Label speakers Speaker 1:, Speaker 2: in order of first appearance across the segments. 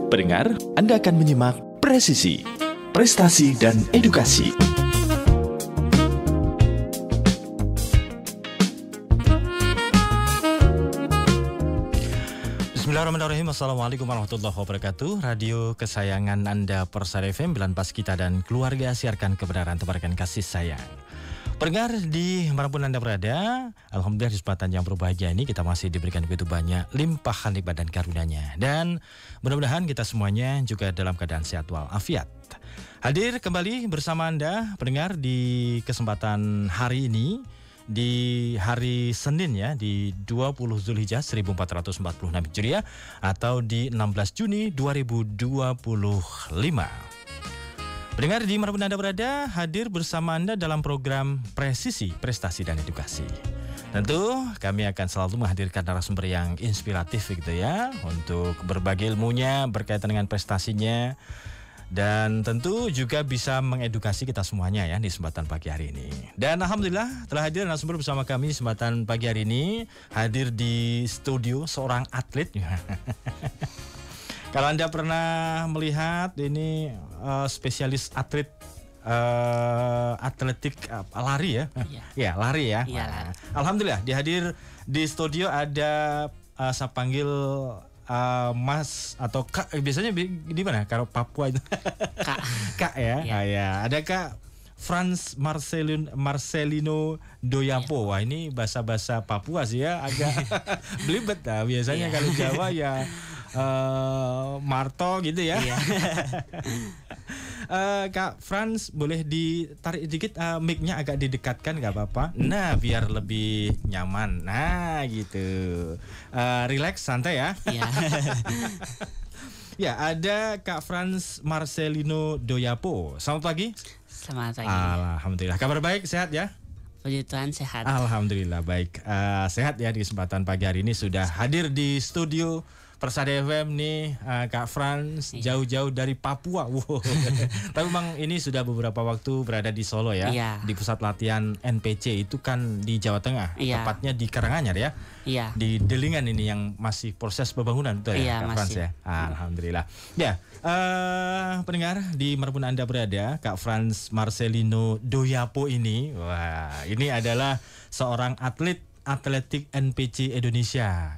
Speaker 1: Pendengar, Anda akan menyimak Presisi, Prestasi dan Edukasi. Bismillahirrahmanirrahim. Assalamualaikum warahmatullahi wabarakatuh. Radio kesayangan Anda Persada FM, Bilan Pas Kita dan keluarga, siarkan kebenaran, tebarkan kasih sayang. Pendengar di manapun Anda berada, alhamdulillah di kesempatan yang berbahagia ini kita masih diberikan begitu banyak limpahan nikmat dan karunia-Nya. Dan mudah-mudahan kita semuanya juga dalam keadaan sehat walafiat. Hadir kembali bersama Anda pendengar di kesempatan hari ini, di hari Senin ya, di 20 Zulhijjah 1446 Hijriah atau di 16 Juni 2025. Pendengar di manapun Anda berada, hadir bersama Anda dalam program Presisi, Prestasi dan Edukasi. Tentu kami akan selalu menghadirkan narasumber yang inspiratif gitu ya, untuk berbagi ilmunya berkaitan dengan prestasinya. Dan tentu juga bisa mengedukasi kita semuanya ya di kesempatan pagi hari ini. Dan alhamdulillah telah hadir narasumber bersama kami di kesempatan pagi hari ini. Hadir di studio seorang atlet. Kalau Anda pernah melihat ini spesialis atlet atletik lari ya. Ya, lari ya.
Speaker 2: Iya.
Speaker 1: Alhamdulillah dihadir di studio ada saya panggil Mas atau Kak, biasanya di mana? Kalau Papua itu
Speaker 2: Kak.
Speaker 1: Kak ya.
Speaker 2: Ya.
Speaker 1: Ya, ada Kak Franz Marcelino Doyapo. Wah, ini bahasa-bahasa Papua sih ya, agak belibet lah. Biasanya kalau Jawa ya Marto gitu ya. Kak Franz, boleh ditarik dikit mic-nya agak didekatkan, nggak apa-apa. Nah, biar lebih nyaman. Nah, gitu. Relax, santai ya. Ya, ada Kak Franz Marcelino Doyapo. Selamat pagi.
Speaker 2: Selamat pagi.
Speaker 1: Alhamdulillah. Kabar baik, sehat ya?
Speaker 2: Puji Tuhan, sehat.
Speaker 1: Alhamdulillah baik. Sehat ya, di kesempatan pagi hari ini sudah hadir di studio Persada FM nih, Kak Franz, jauh-jauh dari Papua. Wow. Tapi memang ini sudah beberapa waktu berada di Solo ya, di pusat latihan NPC itu kan di Jawa Tengah, tepatnya di Karanganyar ya.
Speaker 2: Iya.
Speaker 1: Di Delingan ini yang masih proses pembangunan, betul ya, Kak Franz ya. Alhamdulillah. Ya, pendengar di manapun Anda berada, Kak Franz Marcelino Doyapo ini, wah, ini adalah seorang atletik NPC Indonesia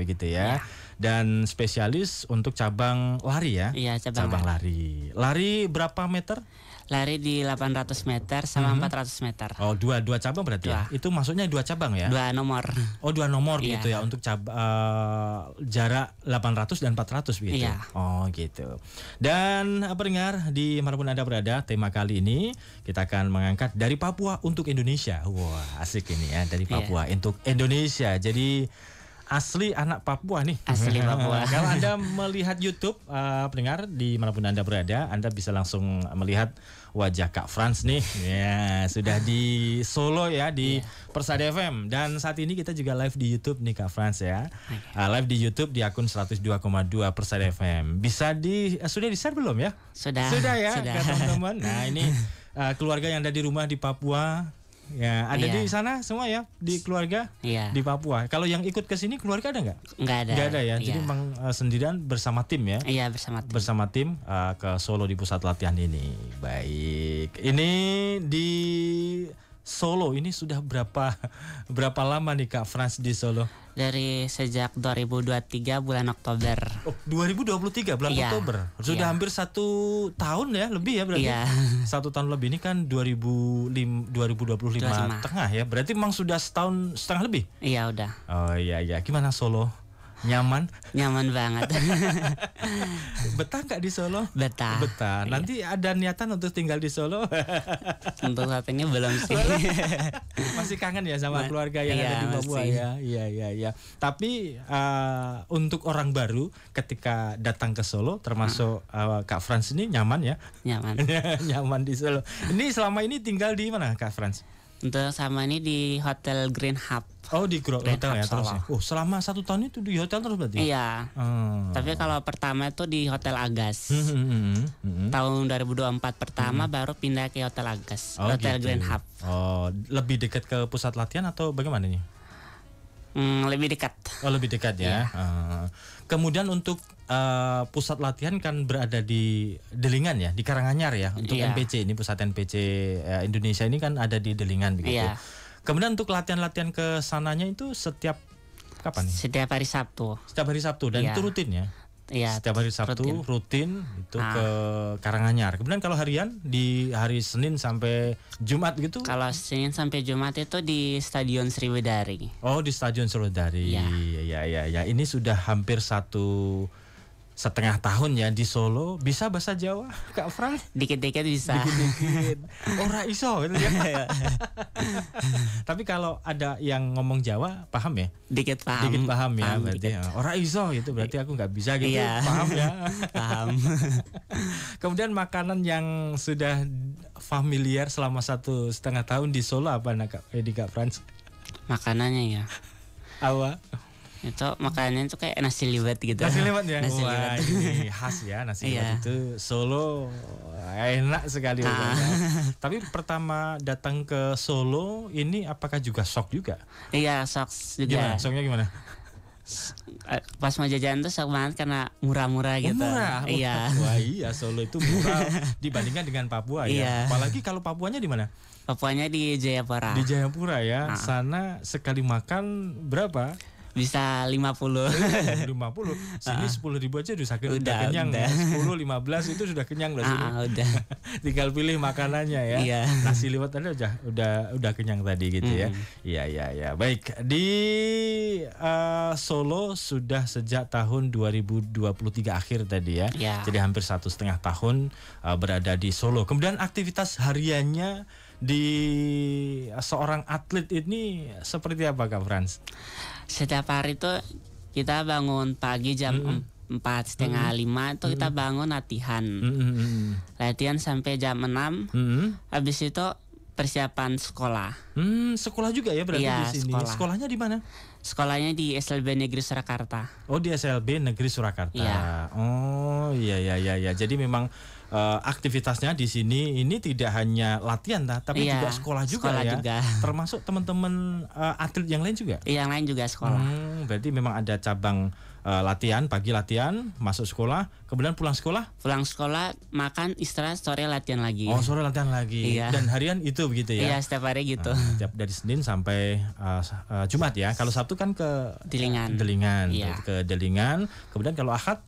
Speaker 1: begitu ya. Dan spesialis untuk cabang lari ya.
Speaker 2: Iya,
Speaker 1: cabang lari. Lari berapa meter?
Speaker 2: Lari di 800 meter sama 400 meter.
Speaker 1: Oh, dua cabang berarti ya? Itu maksudnya 2 cabang ya?
Speaker 2: 2 nomor.
Speaker 1: Oh, 2 nomor gitu ya, untuk jarak 800 dan 400 begitu.
Speaker 2: Iya.
Speaker 1: Oh, gitu. Dan pendengar di manapun Anda berada, tema kali ini kita akan mengangkat dari Papua untuk Indonesia. Wah, asik ini ya, dari Papua untuk Indonesia. Jadi asli anak Papua nih.
Speaker 2: Asli Papua.
Speaker 1: Kalau Anda melihat YouTube, pendengar di manapun Anda berada, Anda bisa langsung melihat wajah Kak Franz nih. Ya, sudah di Solo ya, di Persada FM. Dan saat ini kita juga live di YouTube nih Kak Franz ya. Live di YouTube di akun 102,2 Persada FM. Bisa sudah di-share belum ya?
Speaker 2: Sudah
Speaker 1: ya, teman-teman. Nah, ini keluarga yang ada di rumah di Papua. Ya, ada di sana semua ya, di keluarga di Papua. Kalau yang ikut ke sini keluarga ada nggak? Nggak ada ya. Jadi memang sendirian bersama tim ya? Iya, bersama tim ke Solo di pusat latihan ini. Baik. Ini di Solo ini sudah berapa lama nih Kak Franz di Solo?
Speaker 2: Dari sejak 2023 bulan Oktober.
Speaker 1: Oh, 2023 bulan Oktober. Sudah hampir 1 tahun ya, lebih ya berarti. 1 tahun lebih, ini kan 2025 tengah ya. Berarti memang sudah 1,5 tahun lebih. Iya, udah. Oh iya. Gimana Solo? Nyaman? Nyaman banget. Betah nggak di Solo? Betah. Nanti ada niatan untuk tinggal di Solo?
Speaker 2: Untuk saat ini belum sih.
Speaker 1: Masih kangen ya sama keluarga yang ada di Papua ya? Iya. Tapi untuk orang baru ketika datang ke Solo, termasuk Kak Franz ini nyaman ya? Nyaman. Nyaman di Solo. Ini selama ini tinggal di mana Kak Franz?
Speaker 2: Untuk sama ini di Hotel Green Hub.
Speaker 1: Oh, di Hotel ya terus ya. Oh, selama 1 tahun itu di hotel terus berarti?
Speaker 2: Iya. Tapi kalau pertama itu di Hotel Agas. Tahun 2024 pertama baru pindah ke Hotel Agas. Hotel gitu. Green Hub.
Speaker 1: Oh, lebih dekat ke pusat latihan atau bagaimana nih?
Speaker 2: Lebih dekat.
Speaker 1: Oh, lebih dekat ya. Kemudian untuk pusat latihan kan berada di Delingan ya, di Karanganyar ya. Untuk NPC ini, pusat NPC Indonesia ini kan ada di Delingan begitu. Kemudian untuk latihan-latihan ke sananya itu setiap kapan nih?
Speaker 2: Setiap hari Sabtu.
Speaker 1: Setiap hari Sabtu dan itu rutin ya?
Speaker 2: Iya.
Speaker 1: Setiap hari Sabtu rutin itu ke Karanganyar. Kemudian kalau harian di hari Senin sampai Jumat gitu?
Speaker 2: Kalau Senin sampai Jumat itu di Stadion Sriwedari.
Speaker 1: Oh, di Stadion Sriwedari. Ya. Ini sudah hampir 1,5 tahun ya di Solo. Bisa bahasa Jawa, Kak Frans?
Speaker 2: Dikit-dikit bisa.
Speaker 1: Dikit-dikit. Ora iso gitu ya. Tapi kalau ada yang ngomong Jawa, paham ya?
Speaker 2: Dikit paham.
Speaker 1: Dikit paham ya, berarti ora iso gitu. Berarti aku nggak bisa gitu. Paham ya?
Speaker 2: Paham.
Speaker 1: Kemudian makanan yang sudah familiar selama 1,5 tahun di Solo apa Kak Frans?
Speaker 2: Makanannya ya.
Speaker 1: Apa?
Speaker 2: Itu makanannya itu kayak nasi liwet gitu.
Speaker 1: Nasi liwet ya?
Speaker 2: Nasi liwet.
Speaker 1: Ini khas ya nasi liwet itu Solo enak sekali. Tapi pertama datang ke Solo ini apakah juga shock juga?
Speaker 2: Iya, shock juga.
Speaker 1: Shocknya gimana?
Speaker 2: Pas mau jajan tuh shock banget karena murah-murah gitu.
Speaker 1: Murah?
Speaker 2: Iya.
Speaker 1: Wah iya, Solo itu murah dibandingkan dengan Papua ya. Apalagi kalau Papuanya di mana?
Speaker 2: Papuanya di Jayapura.
Speaker 1: Di Jayapura ya. Sana sekali makan berapa?
Speaker 2: Bisa 50.
Speaker 1: 50. Sini 10.000 aja udah kenyang.
Speaker 2: Udah.
Speaker 1: 10-15 itu sudah kenyang loh sini.
Speaker 2: Udah.
Speaker 1: Tinggal pilih makanannya ya.
Speaker 2: Iya.
Speaker 1: Nasi liwet Anda udah kenyang tadi gitu ya. Iya. Baik, di Solo sudah sejak tahun 2023 akhir tadi ya. Jadi hampir 1,5 tahun berada di Solo. Kemudian aktivitas hariannya di seorang atlet ini seperti apa Kak Frans?
Speaker 2: Setiap hari itu kita bangun pagi jam 4:30 itu kita bangun latihan. Latihan sampai jam 6. Habis itu persiapan sekolah.
Speaker 1: Sekolah juga ya berarti di sini. Sekolahnya di mana?
Speaker 2: Sekolahnya di SLB Negeri Surakarta.
Speaker 1: Oh, di SLB Negeri Surakarta.
Speaker 2: Iya.
Speaker 1: Oh, iya. Jadi memang aktivitasnya di sini ini tidak hanya latihan tapi juga sekolah juga ya.
Speaker 2: Juga.
Speaker 1: Termasuk teman-teman atlet yang lain juga.
Speaker 2: Yang lain juga sekolah.
Speaker 1: Berarti memang ada cabang latihan, pagi latihan, masuk sekolah, kemudian pulang sekolah.
Speaker 2: Pulang sekolah, makan, istirahat, sore latihan lagi.
Speaker 1: Oh, sore latihan lagi.
Speaker 2: Iya.
Speaker 1: Dan harian itu begitu ya.
Speaker 2: Iya, setiap hari gitu.
Speaker 1: Dari Senin sampai Jumat ya. Kalau Sabtu kan ke
Speaker 2: Delingan.
Speaker 1: Iya. Ke Delingan. Kemudian kalau Ahad?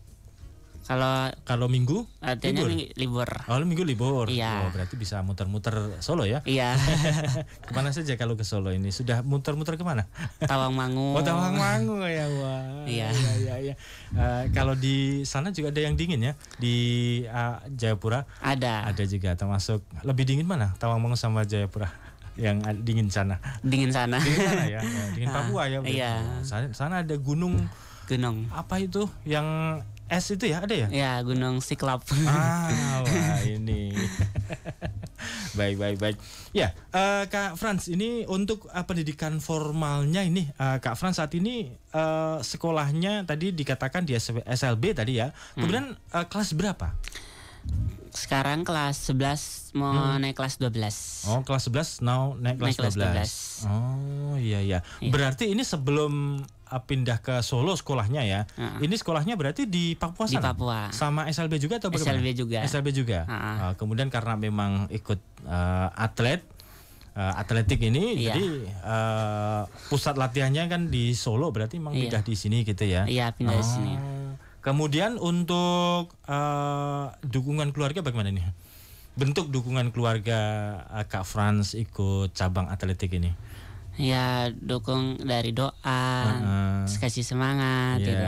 Speaker 1: Kalau Minggu?
Speaker 2: Latihannya libur.
Speaker 1: Oh, Minggu libur.
Speaker 2: Iya.
Speaker 1: Oh, berarti bisa muter-muter Solo ya?
Speaker 2: Iya.
Speaker 1: Kemana saja kalau ke Solo ini? Sudah muter-muter kemana?
Speaker 2: Tawangmangu.
Speaker 1: Oh, Tawangmangu ya. Wah.
Speaker 2: Iya.
Speaker 1: Kalau di sana juga ada yang dingin ya? Di Jayapura?
Speaker 2: Ada.
Speaker 1: Ada juga, termasuk lebih dingin mana? Tawangmangu sama Jayapura? Yang dingin sana.
Speaker 2: Dingin sana
Speaker 1: ya. Dingin Papua ya.
Speaker 2: Iya.
Speaker 1: Sana ada gunung. Apa itu yang es itu ya, ada ya?
Speaker 2: Ya, Gunung Siklop.
Speaker 1: Wah ini. Baik. Ya, Kak Frans, ini untuk pendidikan formalnya ini, Kak Frans saat ini sekolahnya tadi dikatakan di SLB tadi ya. Kemudian kelas berapa?
Speaker 2: Sekarang kelas 11 mau naik kelas 12.
Speaker 1: Oh, kelas 11 naik kelas 12. Oh, iya. Berarti ini sebelum pindah ke Solo sekolahnya ya. Ini sekolahnya berarti di Papua sana?
Speaker 2: Di Papua.
Speaker 1: Sama SLB juga atau bagaimana? SLB juga. Kemudian karena memang ikut atletik ini, jadi pusat latihannya kan di Solo, berarti memang pindah di sini gitu ya?
Speaker 2: Iya, pindah di sini.
Speaker 1: Kemudian untuk dukungan keluarga bagaimana nih? Bentuk dukungan keluarga Kak Frans ikut cabang atletik ini?
Speaker 2: Ya, dukung dari doa, kasih semangat gitu.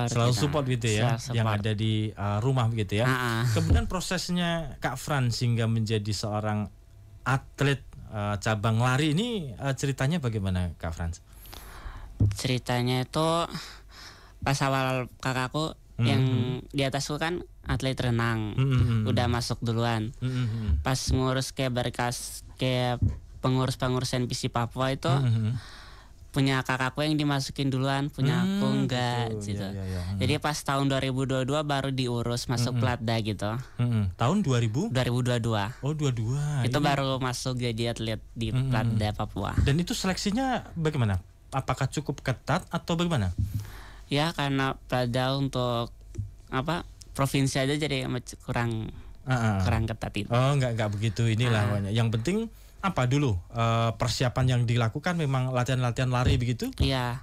Speaker 2: Selalu support
Speaker 1: gitu ya, yang ada di rumah gitu ya. Kemudian prosesnya Kak Frans hingga menjadi seorang atlet cabang lari ini ceritanya bagaimana Kak Frans?
Speaker 2: Ceritanya itu pas awal kakakku yang di atasku kan atlet renang, udah masuk duluan. Pas ngurus kayak berkas kayak pengurus NPC Papua itu punya kakakku yang dimasukin duluan, punya aku enggak gitu. Jadi pas tahun 2022 baru diurus masuk Platda gitu.
Speaker 1: Tahun 2022. Oh, 22.
Speaker 2: Itu baru masuk jadi atlet di Platda Papua.
Speaker 1: Dan itu seleksinya bagaimana? Apakah cukup ketat atau bagaimana?
Speaker 2: Ya karena Platda untuk provinsi aja jadi kurang ketat itu.
Speaker 1: Oh, enggak begitu inilah. Yang penting apa dulu persiapan yang dilakukan memang latihan-latihan lari begitu?
Speaker 2: Iya.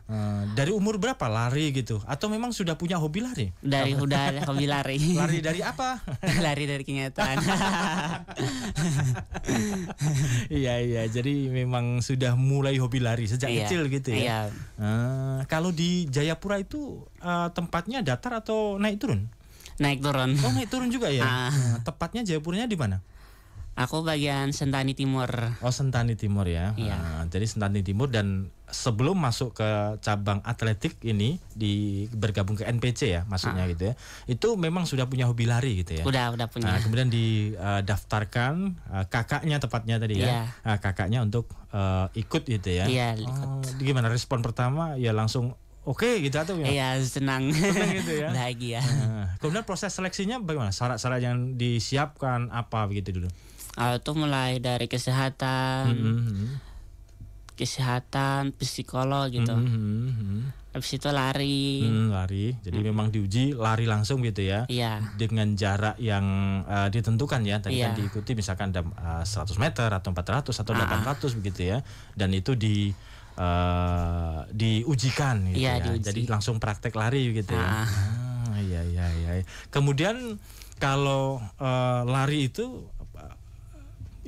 Speaker 1: Dari umur berapa lari gitu? Atau memang sudah punya hobi lari?
Speaker 2: Udah ada hobi lari.
Speaker 1: Lari dari apa?
Speaker 2: Lari dari kenyataan.
Speaker 1: Iya. Jadi memang sudah mulai hobi lari sejak kecil gitu ya?
Speaker 2: Iya.
Speaker 1: Kalau di Jayapura itu tempatnya datar atau naik turun?
Speaker 2: Naik turun.
Speaker 1: Oh, naik turun juga ya? Tepatnya Jayapuranya di mana?
Speaker 2: Aku bagian Sentani Timur.
Speaker 1: Oh, Sentani Timur ya.
Speaker 2: Iya.
Speaker 1: Jadi Sentani Timur, dan sebelum masuk ke cabang atletik ini bergabung ke NPC ya maksudnya gitu ya. Itu memang sudah punya hobi lari gitu ya.
Speaker 2: Udah punya.
Speaker 1: Kemudian didaftarkan kakaknya tepatnya tadi ya. Kakaknya untuk ikut gitu ya.
Speaker 2: Iya, ikut.
Speaker 1: Gimana respon pertama? Ya langsung oke gitu atau gimana?
Speaker 2: Iya, senang
Speaker 1: gitu ya.
Speaker 2: Bahagia.
Speaker 1: Kemudian proses seleksinya bagaimana? Syarat-syarat yang disiapkan apa begitu dulu?
Speaker 2: Itu mulai dari kesehatan, psikolog gitu. Habis itu lari.
Speaker 1: Lari. Jadi memang diuji lari langsung gitu ya.
Speaker 2: Iya.
Speaker 1: Dengan jarak yang ditentukan ya. Tadi kan diikuti misalkan 100 meter atau 400 atau 800 begitu ya. Dan itu diujikan gitu ya.
Speaker 2: Diuji.
Speaker 1: Jadi langsung praktek lari gitu ya. Iya. Kemudian kalau lari itu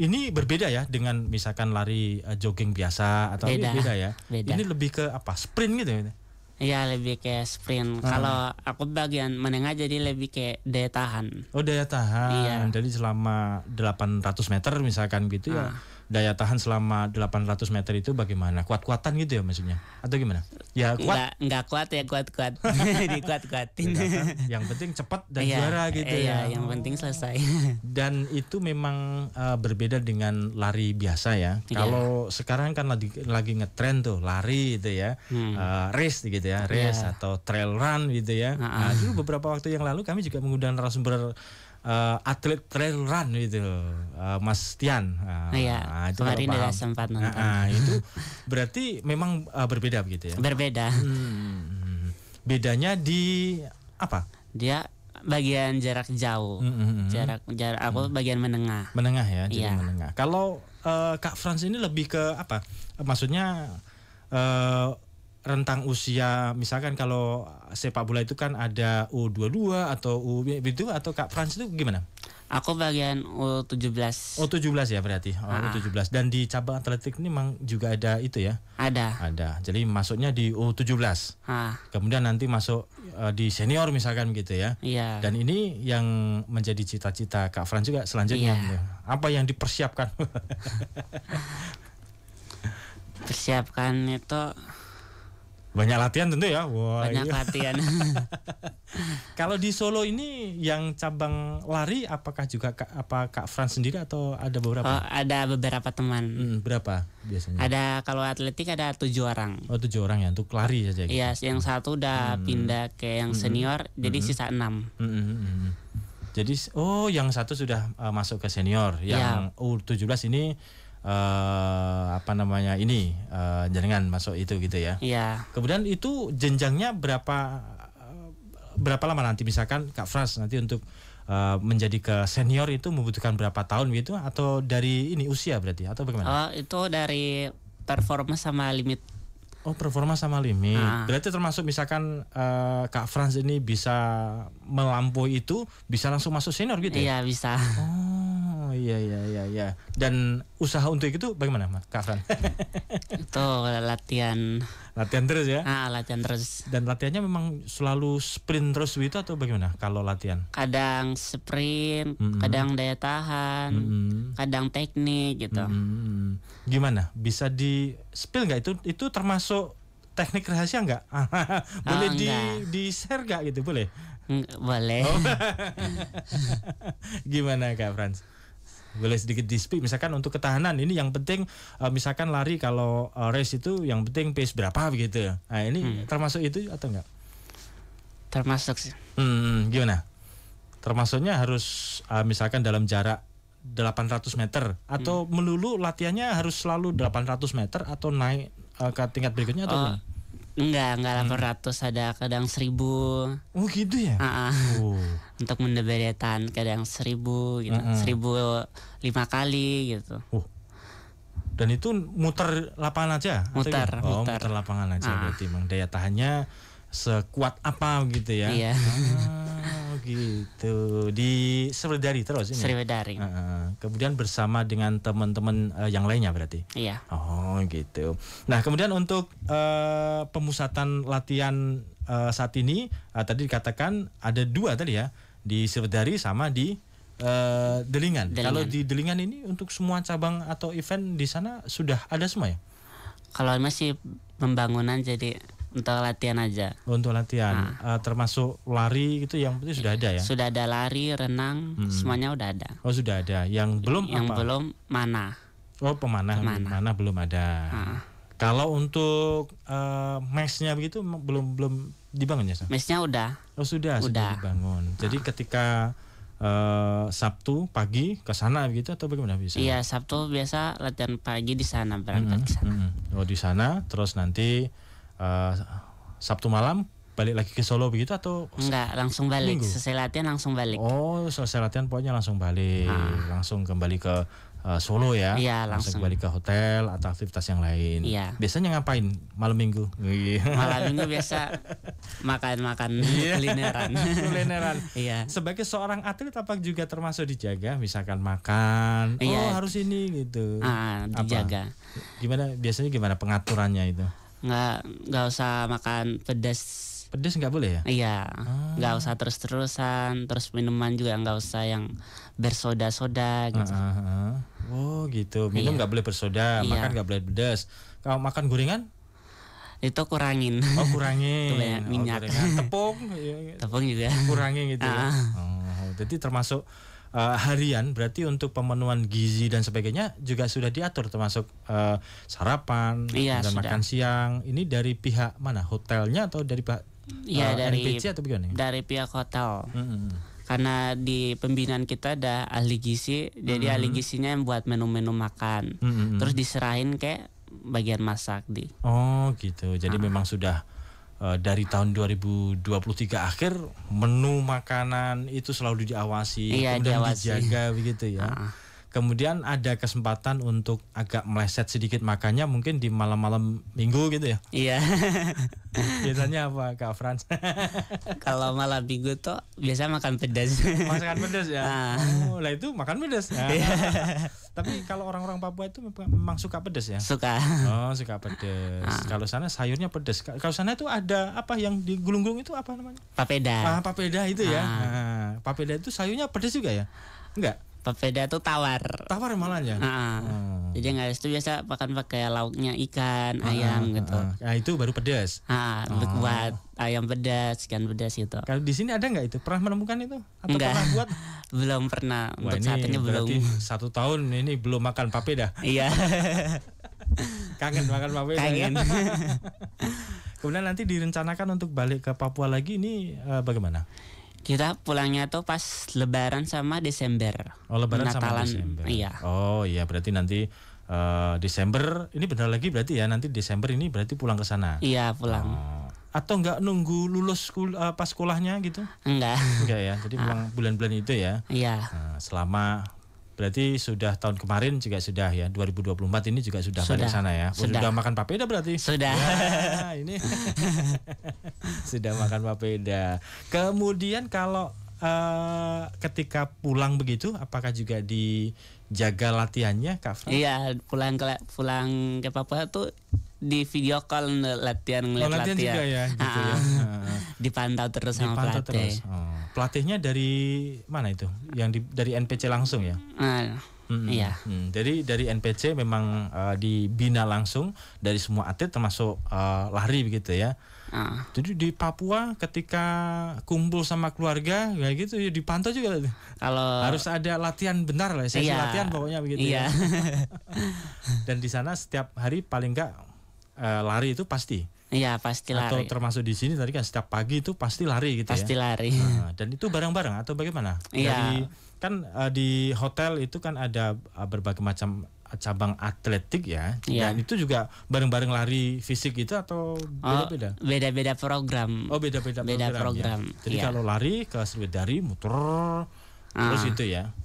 Speaker 1: ini berbeda ya dengan misalkan lari jogging biasa atau beda ya.
Speaker 2: Beda.
Speaker 1: Ini lebih ke apa? Sprint gitu ya.
Speaker 2: Iya, lebih kayak sprint. Kalau aku bagian menengah jadi lebih kayak daya tahan.
Speaker 1: Oh, daya tahan.
Speaker 2: Iya.
Speaker 1: Jadi selama 800 meter misalkan gitu ya. Daya tahan selama 800 meter itu bagaimana? Kuat-kuatan gitu ya maksudnya? Atau gimana? Ya kuat.
Speaker 2: Enggak kuat ya, kuat-kuat. Dikuat-kuatin.
Speaker 1: Yang penting cepat dan juara gitu ya.
Speaker 2: Iya, yang penting selesai.
Speaker 1: Dan itu memang berbeda dengan lari biasa ya. Kalau sekarang kan lagi ngetren tuh lari gitu ya. Race gitu ya, race atau trail run gitu ya. Dulu beberapa waktu yang lalu kami juga mengundang narasumber atlet trail run gitu, Mas Tian.
Speaker 2: Itu kemarin udah sempat nonton.
Speaker 1: Itu berarti memang berbeda begitu ya?
Speaker 2: Berbeda.
Speaker 1: Bedanya di apa?
Speaker 2: Dia bagian jarak jauh. Jarak aku bagian menengah.
Speaker 1: Menengah ya, jadi menengah. Kalau Kak Frans ini lebih ke apa? Maksudnya rentang usia, misalkan kalau sepak bola itu kan ada U22 atau U itu, atau Kak Frans itu gimana?
Speaker 2: Aku bagian U17.
Speaker 1: Oh, 17 ya berarti. U17. Dan di cabang atletik ini memang juga ada itu ya? Ada. Jadi masuknya di U17. Kemudian nanti masuk di senior misalkan gitu ya.
Speaker 2: Iya.
Speaker 1: Dan ini yang menjadi cita-cita Kak Frans juga selanjutnya. Iya. Apa yang dipersiapkan?
Speaker 2: Persiapkan itu
Speaker 1: banyak latihan tentu ya.
Speaker 2: Banyak latihan.
Speaker 1: Kalau di Solo ini yang cabang lari apakah juga Kak Frans sendiri atau ada beberapa?
Speaker 2: Ada beberapa teman.
Speaker 1: Berapa biasanya?
Speaker 2: Ada, kalau atletik ada 7 orang.
Speaker 1: Oh, 7 orang ya untuk lari saja gitu.
Speaker 2: Iya, yang satu udah pindah ke yang senior, jadi sisa 6.
Speaker 1: Jadi yang satu sudah masuk ke senior, yang U17 ini jaringan masuk itu gitu ya.
Speaker 2: Iya.
Speaker 1: Kemudian itu jenjangnya berapa lama nanti misalkan Kak Frans nanti untuk menjadi ke senior itu membutuhkan berapa tahun gitu, atau dari ini usia berarti atau bagaimana?
Speaker 2: Itu dari performa sama limit.
Speaker 1: Oh, performa sama limit. Berarti termasuk misalkan Kak Frans ini bisa melampaui itu, bisa langsung masuk senior gitu ya?
Speaker 2: Iya, bisa.
Speaker 1: Oh, iya. Dan usaha untuk itu bagaimana, Kak Frans?
Speaker 2: Itu latihan
Speaker 1: terus ya?
Speaker 2: Latihan terus.
Speaker 1: Dan latihannya memang selalu sprint terus gitu atau bagaimana kalau latihan?
Speaker 2: Kadang sprint, kadang daya tahan, kadang teknik gitu.
Speaker 1: Gimana? Bisa di spill nggak itu termasuk teknik rahasia nggak? Boleh di share nggak gitu, boleh?
Speaker 2: Boleh.
Speaker 1: Gimana Kak Frans? boleh sedikit di-speak misalkan untuk ketahanan ini yang penting misalkan lari kalau race itu yang penting pace berapa begitu. Nah, ini termasuk itu atau enggak?
Speaker 2: Termasuk sih.
Speaker 1: Gimana? Termasuknya harus misalkan dalam jarak 800 meter atau melulu latihannya harus selalu 800 meter atau naik ke tingkat berikutnya atau
Speaker 2: enggak 800, ada kadang 1000.
Speaker 1: Oh gitu ya?
Speaker 2: Untuk mendebetan kadang 1000 gitu. 1005 kali gitu.
Speaker 1: Dan itu muter lapangan aja?
Speaker 2: Muter
Speaker 1: Lapangan aja berarti memang daya tahannya sekuat apa gitu ya?
Speaker 2: Iya.
Speaker 1: Gitu. Di Sriwedari terus ini?
Speaker 2: Sriwedari.
Speaker 1: Kemudian bersama dengan teman-teman yang lainnya berarti?
Speaker 2: Iya.
Speaker 1: Oh gitu. Nah kemudian untuk pemusatan latihan saat ini tadi dikatakan ada 2 tadi ya, di Sriwedari sama di Delingan. Kalau di Delingan ini untuk semua cabang atau event di sana sudah ada semua ya?
Speaker 2: Kalau masih pembangunan jadi untuk latihan aja.
Speaker 1: Untuk latihan, termasuk lari itu yang penting sudah ada ya?
Speaker 2: Sudah ada lari, renang, semuanya udah ada.
Speaker 1: Oh sudah ada. Yang belum
Speaker 2: yang
Speaker 1: apa?
Speaker 2: belum mana?
Speaker 1: Oh pemanah. Mana belum ada. Kalau untuk mesnya begitu belum dibangun ya?
Speaker 2: Mesnya udah.
Speaker 1: Oh sudah dibangun. Jadi ketika Sabtu pagi ke sana begitu atau bagaimana bisa?
Speaker 2: Iya, Sabtu biasa latihan pagi di sana, berangkat ke sana.
Speaker 1: Oh di sana, terus nanti Sabtu malam balik lagi ke Solo begitu atau?
Speaker 2: Enggak, langsung balik.
Speaker 1: Minggu?
Speaker 2: Selesai latihan langsung balik.
Speaker 1: Oh, selesai latihan pokoknya langsung balik, langsung kembali ke Solo ya?
Speaker 2: Iya, langsung
Speaker 1: kembali ke hotel atau aktivitas yang lain.
Speaker 2: Iya.
Speaker 1: Biasanya ngapain malam minggu?
Speaker 2: Malam minggu biasa makan kulineran.
Speaker 1: Kulineran.
Speaker 2: Iya.
Speaker 1: Sebagai seorang atlet apa juga termasuk dijaga, misalkan makan, harus ini gitu.
Speaker 2: Dijaga.
Speaker 1: Biasanya gimana pengaturannya itu?
Speaker 2: Nggak usah makan pedas.
Speaker 1: Pedas nggak boleh ya?
Speaker 2: Iya, nggak usah terus-terusan, terus minuman juga nggak usah yang bersoda-soda gitu.
Speaker 1: Oh gitu, minum nggak boleh bersoda, makan nggak boleh pedas. Kalau makan gorengan?
Speaker 2: Itu kurangin.
Speaker 1: Oh kurangin.
Speaker 2: Banyak minyak.
Speaker 1: Tepung?
Speaker 2: Tepung juga.
Speaker 1: Kurangin gitu. Jadi termasuk harian berarti untuk pemenuhan gizi dan sebagainya juga sudah diatur termasuk sarapan dan makan siang. Ini dari pihak mana? Hotelnya atau dari pihak
Speaker 2: dari
Speaker 1: NPC atau bagaimana?
Speaker 2: Dari pihak hotel. Karena di pembinaan kita ada ahli gizi, jadi ahli gizinya yang buat menu-menu makan. Terus diserahin ke bagian masak di.
Speaker 1: Oh gitu. Jadi memang sudah dari tahun 2023 akhir menu makanan itu selalu diawasi, kemudian dijaga begitu ya. Kemudian ada kesempatan untuk agak meleset sedikit makannya mungkin di malam-malam minggu gitu ya.
Speaker 2: Iya.
Speaker 1: Biasanya apa Kak Frans?
Speaker 2: Kalau malam minggu tuh biasa makan pedas.
Speaker 1: Makan pedas ya. Oh, lah itu makan pedas. Tapi kalau orang-orang Papua itu memang suka pedas ya?
Speaker 2: Suka.
Speaker 1: Oh, suka pedas. Kalau sana sayurnya pedas. Kalau sana itu ada apa yang digulung-gulung itu apa namanya?
Speaker 2: Papeda.
Speaker 1: Papeda itu ya. Papeda itu sayurnya pedas juga ya? Enggak.
Speaker 2: Papeda tuh tawar.
Speaker 1: Tawar malah ya.
Speaker 2: Jadi nggak itu biasa makan pakai lauknya ikan, ayam gitu.
Speaker 1: Nah itu baru pedas.
Speaker 2: Buat ayam pedas, ikan pedas gitu.
Speaker 1: Kalau di sini ada nggak itu? Pernah menemukan itu? Atau
Speaker 2: enggak.
Speaker 1: Pernah buat?
Speaker 2: Belum pernah.
Speaker 1: Wah,
Speaker 2: untuk saat ini belum.
Speaker 1: 1 tahun ini belum makan papeda.
Speaker 2: Iya.
Speaker 1: Kangen makan papeda.
Speaker 2: Kangen.
Speaker 1: Ya? Kemudian nanti direncanakan untuk balik ke Papua lagi ini bagaimana?
Speaker 2: Kita pulangnya tuh pas Lebaran sama Desember.
Speaker 1: Oh, Lebaran
Speaker 2: Natalan,
Speaker 1: sama Desember.
Speaker 2: Iya.
Speaker 1: Oh iya, berarti nanti Desember ini benar lagi berarti ya, nanti Desember ini berarti pulang ke sana.
Speaker 2: Iya, pulang.
Speaker 1: Atau enggak nunggu lulus pas sekolahnya gitu?
Speaker 2: Enggak
Speaker 1: ya. Jadi memang bulan-bulan itu ya.
Speaker 2: Iya.
Speaker 1: Selama berarti sudah tahun kemarin juga sudah ya, 2024 ini juga sudah balik sana ya. Sudah makan papeda berarti?
Speaker 2: Sudah.
Speaker 1: Ya, ini sudah makan papeda. Kemudian kalau ketika pulang begitu, apakah juga dijaga latihannya, Kak Fran?
Speaker 2: Iya, pulang ke Papua tuh di video call latihan
Speaker 1: latihan juga ya, gitu ya.
Speaker 2: Dipantau terus sama pelatih.
Speaker 1: Pelatihnya dari mana itu? Yang dari NPC langsung ya?
Speaker 2: Iya.
Speaker 1: Jadi dari NPC memang dibina langsung dari semua atlet termasuk lari begitu ya. Jadi di Papua ketika kumpul sama keluarga kayak gitu ya dipantau juga.
Speaker 2: Kalau
Speaker 1: harus ada latihan benar lah, sesi latihan pokoknya begitu ya. Dan di sana setiap hari paling enggak lari itu pasti.
Speaker 2: Iya, pasti lari.
Speaker 1: Atau termasuk di sini tadi kan setiap pagi itu pasti lari gitu
Speaker 2: pasti
Speaker 1: ya.
Speaker 2: Pasti lari.
Speaker 1: Dan itu bareng-bareng atau bagaimana?
Speaker 2: Iya.
Speaker 1: Kan di hotel itu kan ada berbagai macam cabang atletik ya. Dan itu juga bareng-bareng lari fisik itu atau beda-beda?
Speaker 2: Beda-beda program.
Speaker 1: Oh, beda-beda program. Ya. Jadi kalau lari ke Sriwedari muter terus itu ya.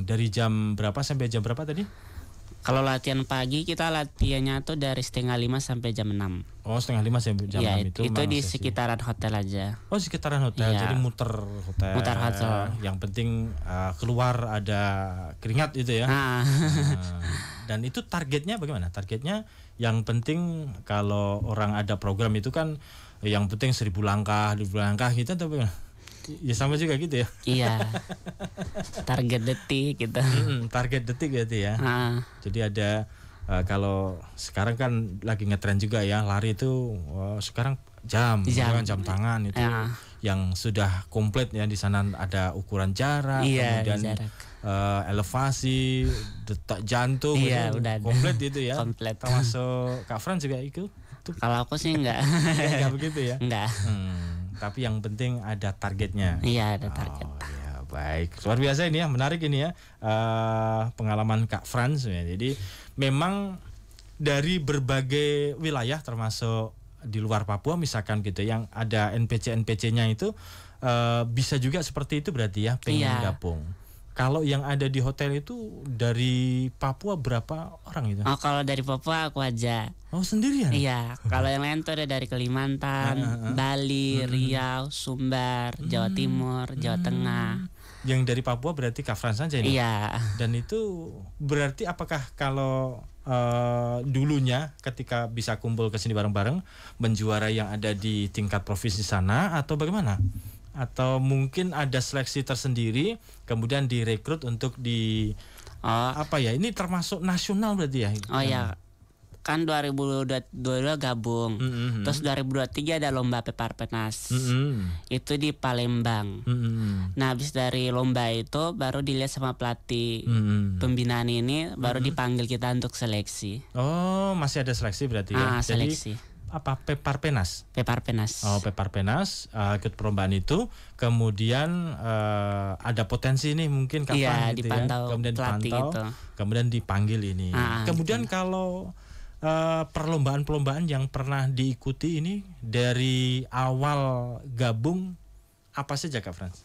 Speaker 1: Dari jam berapa sampai jam berapa tadi?
Speaker 2: Kalau latihan pagi kita latihannya tuh dari 4:30 sampai jam 6.
Speaker 1: Oh, 4:30 sampai jam 6
Speaker 2: itu di sekitaran hotel aja.
Speaker 1: Oh, sekitaran hotel. Jadi muter hotel.
Speaker 2: Muter hotel.
Speaker 1: Yang penting keluar ada keringat itu ya. Dan itu targetnya bagaimana? Targetnya yang penting kalau orang ada program itu kan yang penting 1.000 langkah, 2.000 langkah gitu atau bagaimana? Ya sama juga gitu ya.
Speaker 2: Iya. Target detik gitu.
Speaker 1: Target detik gitu ya. Jadi ada kalau sekarang kan lagi ngetren juga ya, lari itu sekarang jam tangan itu yang sudah komplit ya, di sana ada ukuran jarak, kemudian elevasi, detak jantung,
Speaker 2: udah
Speaker 1: komplit itu ya.
Speaker 2: Komplit.
Speaker 1: Termasuk Kak Fran juga itu.
Speaker 2: Kalau aku sih enggak.
Speaker 1: Enggak begitu ya.
Speaker 2: Enggak.
Speaker 1: Tapi yang penting ada targetnya.
Speaker 2: Iya, ada target.
Speaker 1: Ya, baik, luar biasa ini ya, menarik ini ya pengalaman Kak Frans ya. Jadi memang dari berbagai wilayah termasuk di luar Papua misalkan gitu yang ada NPC-NPC-nya itu bisa juga seperti itu berarti ya, pengen gabung. Kalau yang ada di hotel itu dari Papua berapa orang itu?
Speaker 2: Oh, kalau dari Papua aku aja.
Speaker 1: Oh, sendirian?
Speaker 2: Iya, kalau yang lain tuh ada dari Kalimantan, Bali, Riau, Sumbar, Jawa Timur, Jawa Tengah.
Speaker 1: Yang dari Papua berarti Kak Frans saja ini?
Speaker 2: Iya.
Speaker 1: Dan itu berarti apakah kalau dulunya ketika bisa kumpul ke sini bareng-bareng menjuara yang ada di tingkat provinsi sana atau bagaimana? Atau mungkin ada seleksi tersendiri kemudian direkrut untuk apa ya, ini termasuk nasional berarti ya?
Speaker 2: Oh ya, kan 2022 gabung, terus 2023 ada lomba Peparpenas, itu di Palembang. Nah habis dari lomba itu baru dilihat sama pelatih pembinaan ini, baru dipanggil kita untuk seleksi.
Speaker 1: Oh, masih ada seleksi berarti ya?
Speaker 2: Seleksi.
Speaker 1: Jadi, apa Peparpenas?
Speaker 2: Peparpenas.
Speaker 1: Oh, Peparpenas ikut perlombaan itu, kemudian ada potensi nih mungkin kapan gitu
Speaker 2: dipantau,
Speaker 1: ya, kemudian dipantau,
Speaker 2: gitu.
Speaker 1: Kemudian dipanggil ini. Kemudian kalau perlombaan-perlombaan yang pernah diikuti ini dari awal gabung apa saja Kak Frans?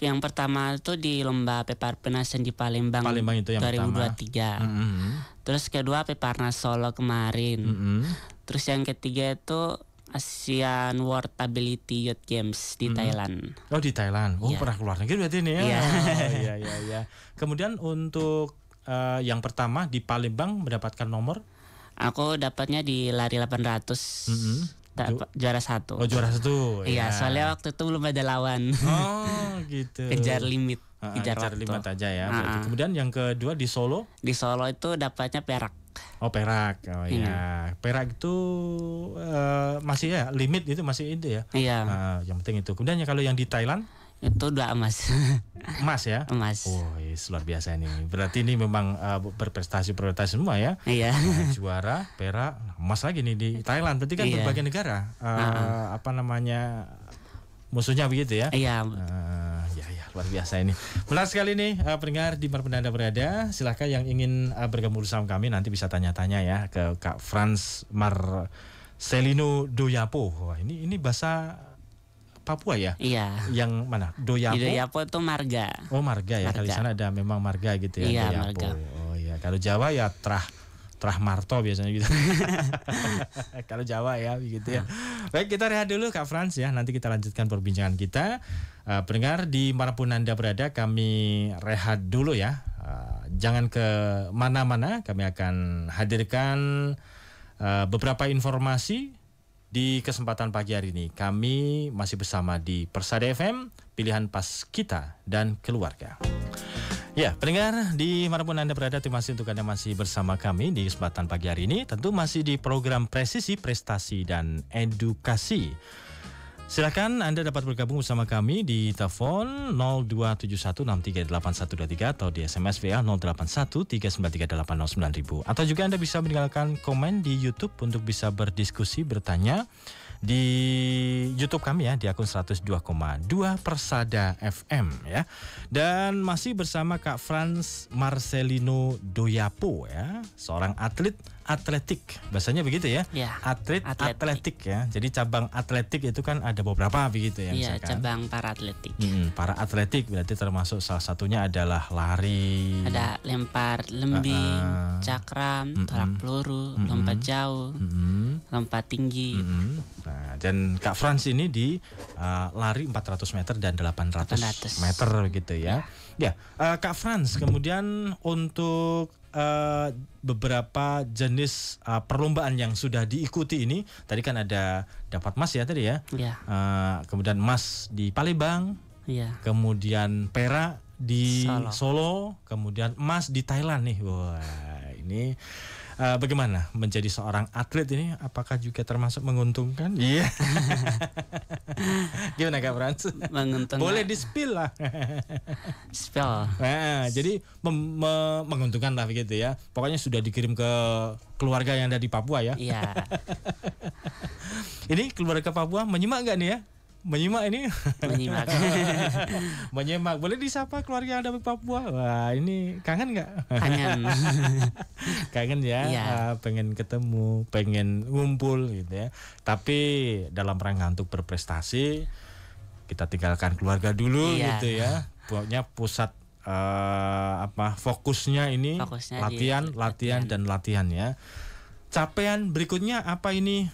Speaker 2: Yang pertama itu di lomba Peparpenas yang di Palembang
Speaker 1: itu yang
Speaker 2: 2023. Terus kedua Peparnas Solo kemarin. Terus yang ketiga itu Asian World Ability Youth Games di Thailand.
Speaker 1: Oh, di Thailand. Oh, pernah keluar negeri berarti ini ya. Iya. Kemudian untuk yang pertama di Palembang mendapatkan nomor?
Speaker 2: Aku dapatnya di lari 800. Juara 1.
Speaker 1: Oh, juara 1.
Speaker 2: Iya, soalnya waktu itu belum ada lawan.
Speaker 1: Oh, gitu.
Speaker 2: Kejar limit.
Speaker 1: Kejar limit aja ya. Kemudian yang kedua di Solo?
Speaker 2: Di Solo itu dapatnya perak.
Speaker 1: Oh, perak. Oh iya. Perak itu masih ya limit itu masih itu ya.
Speaker 2: Iya.
Speaker 1: Yang penting itu. Kemudian kalau yang di Thailand?
Speaker 2: Itu 2 emas.
Speaker 1: Emas ya?
Speaker 2: Emas.
Speaker 1: Oh, luar biasa ini. Berarti ini memang berprestasi semua ya.
Speaker 2: Iya.
Speaker 1: Juara, perak, emas lagi nih di Thailand. Berarti kan berbagai negara. Apa namanya, musuhnya begitu ya?
Speaker 2: Iya.
Speaker 1: Ya, luar biasa ini. Menarik sekali nih pendengar di mana Anda berada. Silahkan yang ingin bergabung bersama kami nanti bisa tanya-tanya ya ke Kak Frans Marcelino Doyapo. Wah, ini bahasa Papua ya?
Speaker 2: Iya.
Speaker 1: Yang mana? Doyapo?
Speaker 2: Di Doyapo itu marga.
Speaker 1: Oh, marga ya. Kalau di sana ada memang marga gitu ya.
Speaker 2: Iya,
Speaker 1: Doyapo.
Speaker 2: marga.
Speaker 1: Oh iya. Kalau Jawa ya Trah Marto biasanya gitu. Kalau Jawa ya begitu ya. Baik, kita rehat dulu Kak Frans ya. Nanti kita lanjutkan perbincangan kita. Pendengar di manapun Anda berada, kami rehat dulu ya. Jangan ke mana-mana. Kami akan hadirkan beberapa informasi di kesempatan pagi hari ini. Kami masih bersama di Persada FM, pilihan pas kita dan keluarga. Ya, pendengar di manapun Anda berada, terima kasih untuk Anda masih bersama kami di kesempatan pagi hari ini. Tentu masih di program Presisi, Prestasi, dan Edukasi. Silakan Anda dapat bergabung bersama kami di telepon 0271638123 atau di SMS VA 081393809000. Atau juga Anda bisa meninggalkan komen di YouTube untuk bisa berdiskusi, bertanya di YouTube kami ya, di akun 102,2 Persada FM ya. Dan masih bersama Kak Frans Marcelino Doyapo ya, seorang atlet atletik, bahasanya begitu ya, atlet atletik ya. Jadi cabang atletik itu kan ada beberapa begitu ya.
Speaker 2: Iya, cabang para atletik.
Speaker 1: Para atletik berarti termasuk salah satunya adalah lari,
Speaker 2: ada lempar lembing, cakram, tolak peluru, lompat jauh, lompat tinggi.
Speaker 1: Nah, dan Kak Frans ini di lari 400 meter dan 800 meter gitu ya. Ya, Kak Frans, kemudian untuk beberapa jenis perlombaan yang sudah diikuti ini, tadi kan ada dapat emas ya tadi ya. Kemudian emas di Palembang, kemudian perak di Solo, kemudian emas di Thailand nih. Wah, ini bagaimana menjadi seorang atlet ini? Apakah juga termasuk menguntungkan? Iya. Gimana Kak Frans?
Speaker 2: Menguntungkan.
Speaker 1: Boleh di-spill lah.
Speaker 2: Spill.
Speaker 1: Nah, jadi menguntungkan lah begitu ya. Pokoknya sudah dikirim ke keluarga yang ada di Papua ya.
Speaker 2: Iya.
Speaker 1: Ini keluarga Papua menyimak nggak nih ya? Menyimak ini?
Speaker 2: Menyimak.
Speaker 1: Menyimak. Boleh disapa keluarga yang ada di Papua? Wah, ini kangen nggak?
Speaker 2: Kangen.
Speaker 1: Kangen ya, pengen ketemu, pengen ngumpul gitu ya. Tapi dalam rangka untuk berprestasi, kita tinggalkan keluarga dulu gitu ya. Pokoknya pusat fokusnya ini latihan dan latihan ya. Capaian berikutnya apa ini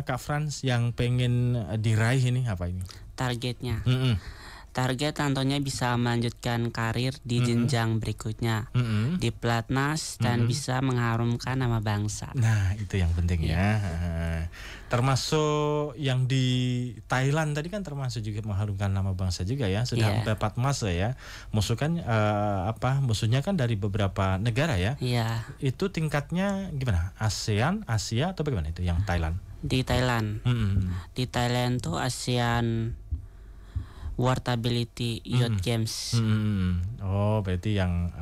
Speaker 1: Kak Frans yang pengen diraih ini apa ini?
Speaker 2: Targetnya. Target tentunya bisa melanjutkan karir di jenjang berikutnya di pelatnas dan bisa mengharumkan nama bangsa.
Speaker 1: Nah, itu yang penting ya. Termasuk yang di Thailand tadi kan termasuk juga mengharumkan nama bangsa juga ya. Sudah mendapat emas ya. Musuhnya kan dari beberapa negara ya.
Speaker 2: Iya.
Speaker 1: Itu tingkatnya gimana? ASEAN, Asia atau bagaimana itu yang Thailand?
Speaker 2: Di Thailand. Di Thailand tuh ASEAN World Ability Youth Games.
Speaker 1: Oh, berarti yang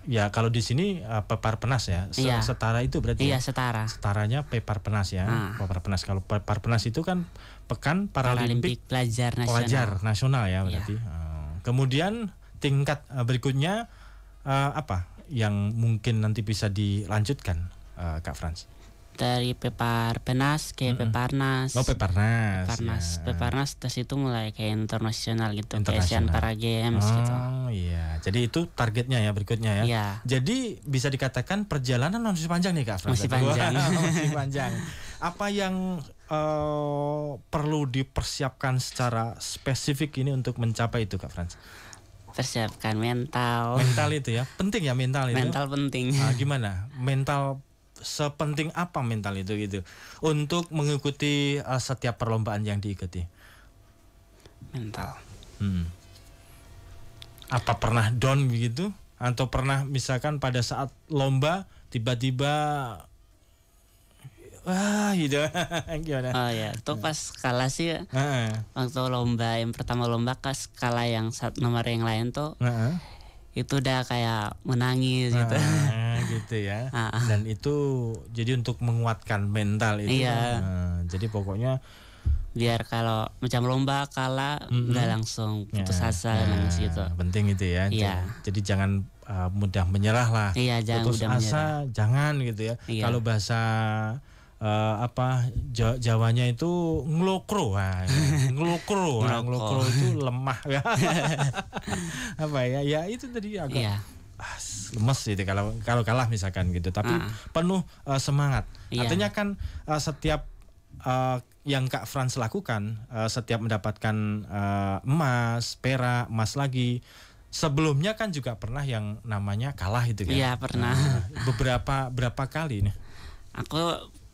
Speaker 1: ya kalau di sini Peparpenas ya. Setara itu berarti.
Speaker 2: Iya, setara.
Speaker 1: Setaranya Peparpenas ya. Peparpenas, kalau Peparpenas itu kan Pekan Paralimpik
Speaker 2: Pelajar
Speaker 1: Nasional ya berarti. Kemudian tingkat berikutnya apa yang mungkin nanti bisa dilanjutkan Kak Frans?
Speaker 2: Dari Peparpenas ke Peparnas.
Speaker 1: Oh, Peparnas.
Speaker 2: Peparnas terus itu mulai kayak internasional gitu, kayak Asian Para Games gitu.
Speaker 1: Oh iya, jadi itu targetnya ya berikutnya ya.
Speaker 2: Iya.
Speaker 1: Jadi bisa dikatakan perjalanan masih panjang nih Kak Frans.
Speaker 2: Masih panjang.
Speaker 1: Masih panjang. Apa yang perlu dipersiapkan secara spesifik ini untuk mencapai itu Kak Frans?
Speaker 2: Persiapkan mental.
Speaker 1: Mental itu ya, penting ya mental itu.
Speaker 2: Mental penting.
Speaker 1: Gimana? Mental sepenting apa mental itu gitu untuk mengikuti setiap perlombaan yang diikuti?
Speaker 2: Mental.
Speaker 1: Apa pernah down begitu? Atau pernah misalkan pada saat lomba tiba-tiba gitu. Gimana?
Speaker 2: Oh ya, itu pas kalah sih. Waktu lomba yang pertama lomba pas kalah yang nomor yang lain tuh. Itu udah kayak menangis gitu.
Speaker 1: Gitu ya. Dan itu jadi untuk menguatkan mental itu.
Speaker 2: Iya.
Speaker 1: Jadi pokoknya
Speaker 2: biar kalau macam lomba kalah nggak langsung putus asa nangis gitu.
Speaker 1: Penting itu ya. Jadi jangan mudah menyerah lah.
Speaker 2: Iya, jangan
Speaker 1: putus
Speaker 2: mudah
Speaker 1: asa
Speaker 2: menyerah.
Speaker 1: jangan gitu ya. Kalau bahasa Jawanya itu ngelokro. Ngelokro itu lemah ya. Apa ya? Ya itu tadi agak lemes gitu kalau kalah misalkan gitu, tapi penuh semangat. Artinya kan setiap yang Kak Frans lakukan, setiap mendapatkan emas, perak, emas lagi, sebelumnya kan juga pernah yang namanya kalah itu kan?
Speaker 2: Iya, pernah.
Speaker 1: Berapa kali nih?
Speaker 2: Aku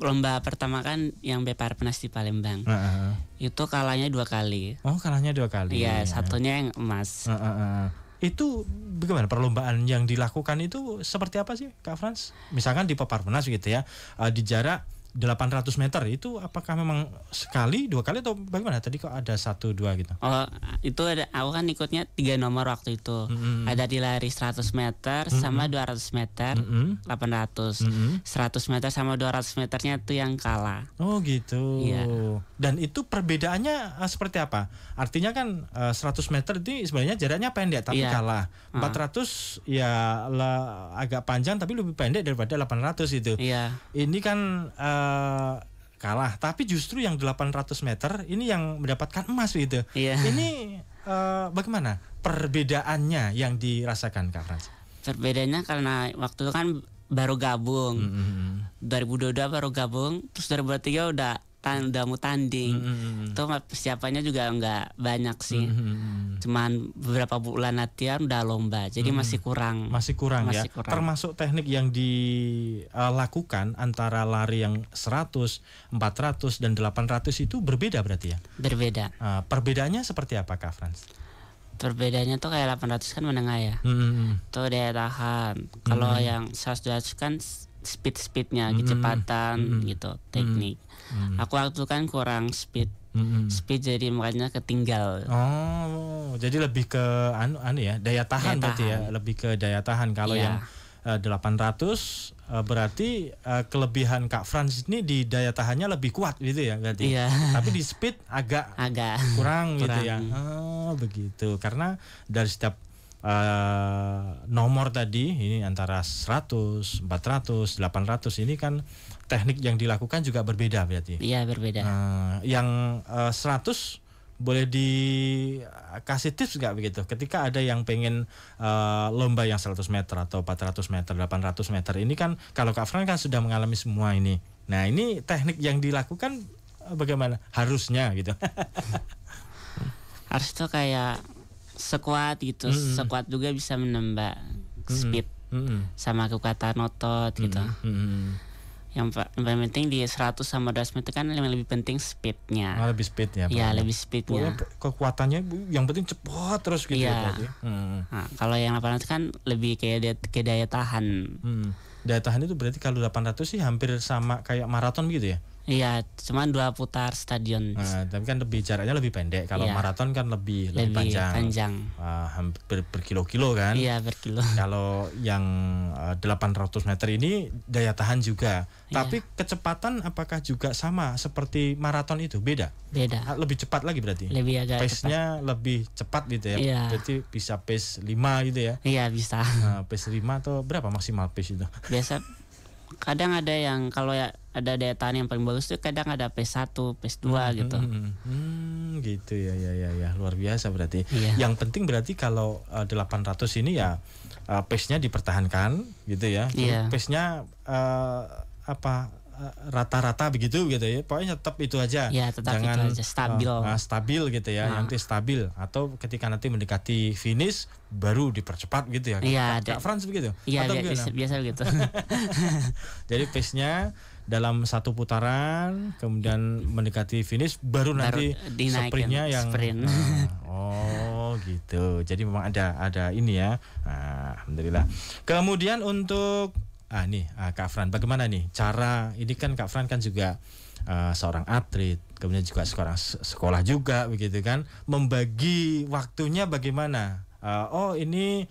Speaker 2: lomba pertama kan yang Peparpenas di Palembang. Itu kalahnya 2 kali.
Speaker 1: Oh, kalahnya 2 kali.
Speaker 2: Iya, satunya yang emas.
Speaker 1: Itu bagaimana perlombaan yang dilakukan itu seperti apa sih Kak Frans? Misalkan di Peparpenas gitu ya, di jarak 800 meter itu apakah memang sekali, 2 kali atau bagaimana? Tadi kok ada 1, 2 gitu?
Speaker 2: Oh, itu aku kan ikutnya 3 nomor waktu itu. Ada di lari 100 meter sama 200 meter, 800. 100 meter sama 200 meternya itu yang kalah.
Speaker 1: Oh gitu.
Speaker 2: Iya.
Speaker 1: Dan itu perbedaannya seperti apa? Artinya kan 100 meter itu sebenarnya jaraknya pendek tapi kalah. 400 ya agak panjang tapi lebih pendek daripada 800 itu.
Speaker 2: Iya.
Speaker 1: Ini kan kalah, tapi justru yang 800 meter ini yang mendapatkan emas gitu.
Speaker 2: Iya.
Speaker 1: Ini bagaimana perbedaannya yang dirasakan Kak Frans?
Speaker 2: Perbedaannya karena waktu itu kan baru gabung. 2022 baru gabung, terus 2023 udah mau tanding. Itu persiapannya juga nggak banyak sih. Cuman beberapa bulan latihan udah lomba. Jadi masih kurang.
Speaker 1: Masih kurang. Termasuk teknik yang dilakukan antara lari yang 100, 400 dan 800 itu berbeda berarti ya?
Speaker 2: Berbeda.
Speaker 1: Perbedaannya seperti apa Kak Frans?
Speaker 2: Perbedaannya tuh kayak 800 kan menengah ya. Tuh daya tahan. Kalau yang 100 kan speednya, kecepatan gitu, teknik. Aku waktu kan kurang speed jadi makanya ketinggal.
Speaker 1: Oh, jadi lebih ke ya, daya tahan berarti ya, lebih ke daya tahan. Kalau yang 800 berarti kelebihan Kak Frans ini di daya tahannya lebih kuat gitu ya berarti.
Speaker 2: Iya.
Speaker 1: Tapi di speed agak kurang gitu ya. Oh, begitu. Karena dari setiap nomor tadi ini antara 100, 400, 800 ini kan teknik yang dilakukan juga berbeda berarti.
Speaker 2: Iya, berbeda.
Speaker 1: Yang 100 boleh dikasih tips nggak begitu? Ketika ada yang pengen lomba yang 100 meter atau 400 meter, 800 meter ini kan kalau Kak Fran kan sudah mengalami semua ini. Nah ini teknik yang dilakukan bagaimana? Harusnya gitu.
Speaker 2: Harus tuh kayak squat gitu. Squat juga bisa menambah speed sama kekuatan otot gitu. Yang penting di 100 sama 200 meter kan yang lebih penting speednya.
Speaker 1: Lebih speed ya?
Speaker 2: Iya, lebih speednya.
Speaker 1: Kekuatannya yang penting cepat terus gitu ya.
Speaker 2: Nah, kalau yang 800 kan lebih kayak daya tahan.
Speaker 1: Daya tahan itu berarti kalau 800 sih hampir sama kayak maraton gitu ya?
Speaker 2: Iya, cuman 2 putar stadion.
Speaker 1: Tapi kan jaraknya lebih pendek. Kalau maraton kan lebih panjang. Hampir berkilo-kilo kan?
Speaker 2: Iya, berkilo.
Speaker 1: Kalau yang 800 meter ini daya tahan juga. Tapi kecepatan apakah juga sama seperti maraton itu? Beda?
Speaker 2: Beda.
Speaker 1: Lebih cepat lagi berarti?
Speaker 2: Lebih agak
Speaker 1: pace-nya
Speaker 2: cepat.
Speaker 1: Lebih cepat gitu ya?
Speaker 2: Iya.
Speaker 1: Berarti bisa pace 5 gitu ya?
Speaker 2: Iya, bisa.
Speaker 1: Pace 5 atau berapa maksimal pace itu?
Speaker 2: Biasa kadang ada yang kalau ya ada daya tahan yang paling bagus tuh kadang ada PS1, PS2 gitu.
Speaker 1: Gitu ya luar biasa berarti.
Speaker 2: Iya.
Speaker 1: Yang penting berarti kalau 800 ini ya pace-nya dipertahankan gitu ya.
Speaker 2: Iya.
Speaker 1: Pace-nya rata-rata begitu gitu ya. Pokoknya tetap itu aja.
Speaker 2: Ya, tetap
Speaker 1: jangan
Speaker 2: itu aja stabil.
Speaker 1: Stabil gitu ya. Nanti stabil atau ketika nanti mendekati finish baru dipercepat gitu ya.
Speaker 2: Iya,
Speaker 1: Kak Frans begitu?
Speaker 2: Iya, biasa begitu.
Speaker 1: Jadi pace-nya dalam satu putaran kemudian mendekati finish baru nanti sprintnya yang
Speaker 2: sprint.
Speaker 1: Oh gitu. Jadi memang ada ini ya. Alhamdulillah. Kemudian untuk Kak Fran, bagaimana nih cara ini kan Kak Fran kan juga seorang atlet, kemudian juga sekolah juga begitu kan, membagi waktunya bagaimana? Ini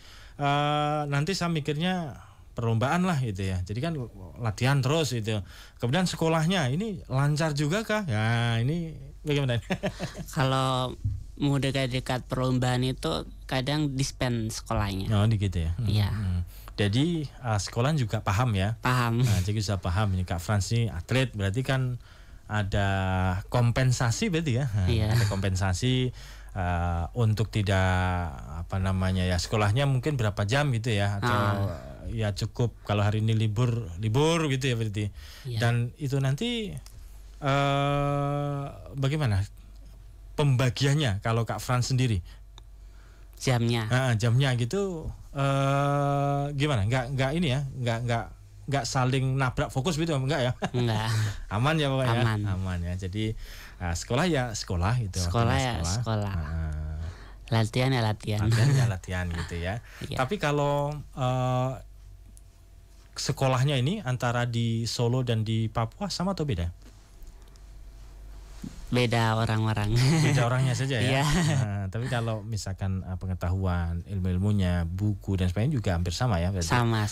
Speaker 1: nanti saya mikirnya perlombaan lah gitu ya. Jadi kan latihan terus gitu. Kemudian sekolahnya ini lancar juga kah? Ya ini bagaimana?
Speaker 2: Kalau mau dekat-dekat perlombaan itu kadang dispen sekolahnya.
Speaker 1: Oh gitu ya.
Speaker 2: Iya.
Speaker 1: Jadi sekolah juga paham ya?
Speaker 2: Paham.
Speaker 1: Jadi bisa paham ini Kak Frans ini atlet berarti kan ada kompensasi berarti ya?
Speaker 2: Iya.
Speaker 1: Ada kompensasi untuk tidak sekolahnya mungkin berapa jam gitu ya atau ya cukup kalau hari ini libur gitu ya berarti. Iya. Dan itu nanti bagaimana pembagiannya kalau Kak Frans sendiri?
Speaker 2: Jamnya
Speaker 1: gitu gimana? Nggak ini ya? Nggak saling nabrak fokus gitu enggak ya?
Speaker 2: Enggak.
Speaker 1: Aman ya pokoknya.
Speaker 2: Aman
Speaker 1: ya. Jadi sekolah ya sekolah gitu.
Speaker 2: Sekolah ya sekolah. Latihan ya latihan.
Speaker 1: Latihan gitu ya.
Speaker 2: Iya.
Speaker 1: Tapi kalau sekolahnya ini antara di Solo dan di Papua sama atau beda?
Speaker 2: Beda orang-orang.
Speaker 1: Beda orangnya saja ya.
Speaker 2: Iya.
Speaker 1: Nah, tapi kalau misalkan pengetahuan, ilmu-ilmunya, buku dan sebagainya juga hampir sama ya berarti.
Speaker 2: Sama.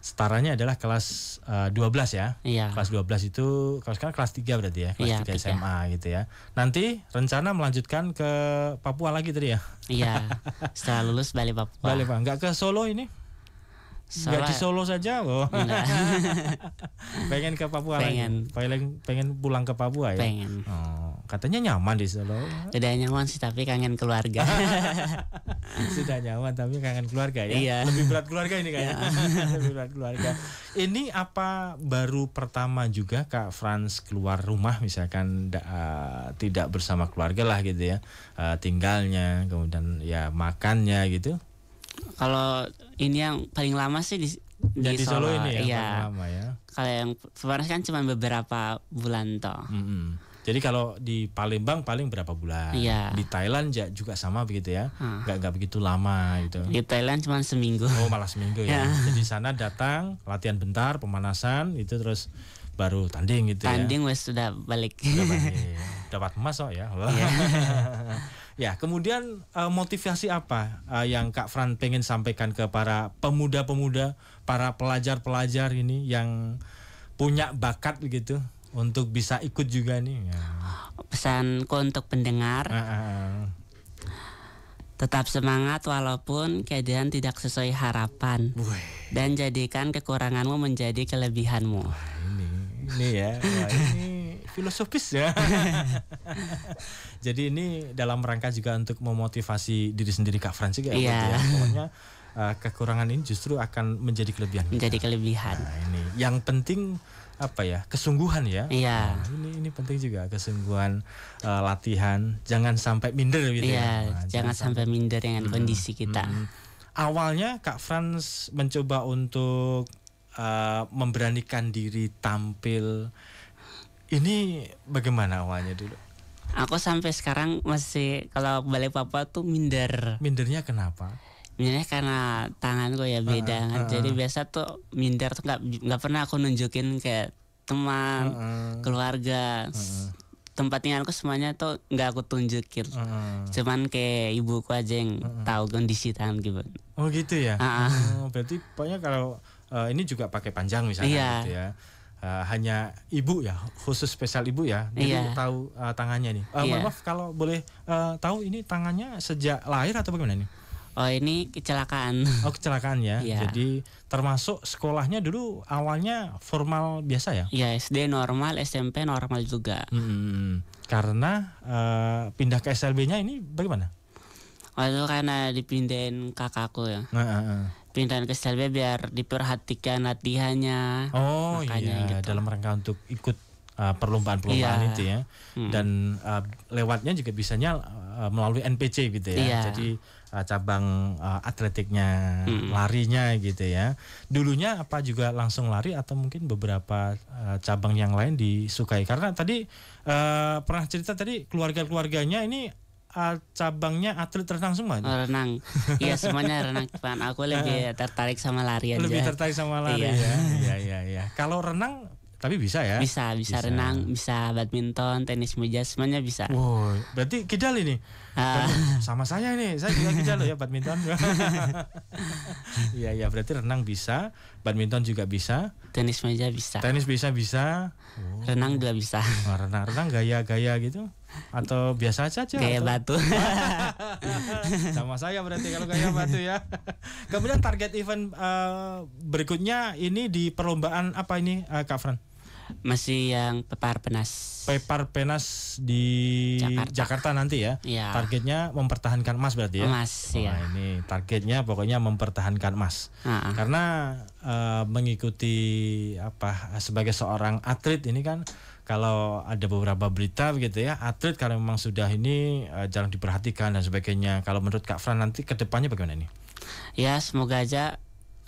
Speaker 1: Setaranya adalah kelas 12 ya.
Speaker 2: Iya.
Speaker 1: Kelas 12 itu kalau sekarang kelas 3 berarti ya, kelas
Speaker 2: Iya,
Speaker 1: 3 SMA gitu ya. Nanti rencana melanjutkan ke Papua lagi tadi ya.
Speaker 2: Iya. Setelah lulus balik Papua.
Speaker 1: Balik Pak, enggak ke Solo ini? Enggak di Solo saja, pengen ke Papua
Speaker 2: pengen.
Speaker 1: lagi. Pengen pulang ke Papua ya.
Speaker 2: Pengen.
Speaker 1: Oh, katanya nyaman di Solo.
Speaker 2: Udah nyaman sih tapi kangen keluarga.
Speaker 1: Sudah nyaman tapi kangen keluarga ya.
Speaker 2: Iya.
Speaker 1: Lebih berat keluarga ini kayaknya. Lebih berat keluarga. Ini apa baru pertama juga Kak Frans keluar rumah misalkan tidak bersama keluarga lah gitu ya. Tinggalnya, kemudian ya makannya gitu.
Speaker 2: Kalau ini yang paling lama sih di
Speaker 1: Solo ini ya,
Speaker 2: iya.
Speaker 1: paling lama ya.
Speaker 2: Kalau yang Frans kan cuma beberapa bulan toh.
Speaker 1: Jadi kalau di Palembang paling berapa bulan?
Speaker 2: Iya.
Speaker 1: Di Thailand juga sama begitu ya? Nggak begitu lama gitu.
Speaker 2: Di Thailand cuma seminggu.
Speaker 1: Oh malah seminggu ya. Jadi sana datang latihan bentar, pemanasan itu terus baru tanding gitu
Speaker 2: tanding wes sudah balik.
Speaker 1: Dapat emas ya.
Speaker 2: Iya.
Speaker 1: Ya, kemudian motivasi apa yang Kak Fran pengen sampaikan ke para pemuda-pemuda, para pelajar-pelajar ini yang punya bakat gitu untuk bisa ikut juga nih? Ya.
Speaker 2: Pesanku untuk pendengar, tetap semangat walaupun keadaan tidak sesuai harapan. Dan jadikan kekuranganmu menjadi kelebihanmu.
Speaker 1: Wah, ini ya, ini filosofis ya. Jadi ini dalam rangka juga untuk memotivasi diri sendiri Kak Frans juga ya. Pokoknya kekurangan ini justru akan menjadi kelebihan.
Speaker 2: Menjadi kelebihan.
Speaker 1: Nah, ini yang penting apa ya? Kesungguhan ya.
Speaker 2: Iya.
Speaker 1: Nah, ini penting juga kesungguhan latihan. Jangan sampai minder gitu ya.
Speaker 2: Nah, jangan sampai minder dengan kondisi kita.
Speaker 1: Awalnya Kak Frans mencoba untuk memberanikan diri tampil. Ini bagaimana awalnya dulu?
Speaker 2: Aku sampai sekarang masih kalau balik Papua tuh minder.
Speaker 1: Mindernya kenapa?
Speaker 2: Mindernya karena tanganku ya beda. Jadi biasa tuh minder tuh nggak pernah aku nunjukin kayak teman, keluarga, tempat tinggalku semuanya tuh nggak aku tunjukin. Cuman kayak ibuku aja yang tahu kondisi tangan gitu.
Speaker 1: Oh gitu ya. Berarti pokoknya kalau ini juga pakai panjang misalnya gitu ya. Hanya ibu ya, khusus spesial ibu ya, jadi tahu tangannya nih. Maaf kalau boleh tahu ini tangannya sejak lahir atau bagaimana nih?
Speaker 2: Oh ini kecelakaan.
Speaker 1: Oh kecelakaan ya. Jadi termasuk sekolahnya dulu awalnya formal biasa ya?
Speaker 2: Iya SD normal, SMP normal juga.
Speaker 1: Karena pindah ke SLB-nya ini bagaimana?
Speaker 2: Oh itu karena dipindahin kakakku ya. Pindahan ke SLB biar diperhatikan latihannya.
Speaker 1: Oh iya, gitu. Dalam rangka untuk ikut perlombaan-perlombaan itu ya. Dan lewatnya juga bisanya melalui NPC gitu ya. Jadi cabang atletiknya, larinya gitu ya. Dulunya apa juga langsung lari atau mungkin beberapa cabang yang lain disukai? Karena tadi pernah cerita tadi keluarga-keluarganya ini cabangnya atlet renang semua.
Speaker 2: Renang. Iya semuanya renang. Aku lebih tertarik sama lari aja.
Speaker 1: Lebih tertarik sama lari ya. Iya. Kalau renang tapi bisa ya? Bisa
Speaker 2: renang, bisa badminton, tenis meja, semuanya bisa.
Speaker 1: Wow, berarti kidal ini. Sama saya ini, saya juga kidal ya badminton. Iya, berarti renang bisa, badminton juga bisa.
Speaker 2: Tenis meja bisa.
Speaker 1: Tenis bisa.
Speaker 2: Oh. Renang juga bisa.
Speaker 1: Renang gaya-gaya gitu? Atau biasa saja?
Speaker 2: Gaya batu.
Speaker 1: Sama saya berarti kalau gaya batu ya. Kemudian target event berikutnya ini di perlombaan apa ini Kak Fran?
Speaker 2: Masih yang Pepar Penas.
Speaker 1: Pepar Penas di Jakarta nanti ya. Targetnya mempertahankan emas berarti ya.
Speaker 2: Emas ya.
Speaker 1: Ini targetnya pokoknya mempertahankan emas. Karena mengikuti sebagai seorang atlet ini kan kalau ada beberapa berita begitu ya, atlet kalau memang sudah ini jarang diperhatikan dan sebagainya. Kalau menurut Kak Fran nanti kedepannya bagaimana nih?
Speaker 2: Ya semoga aja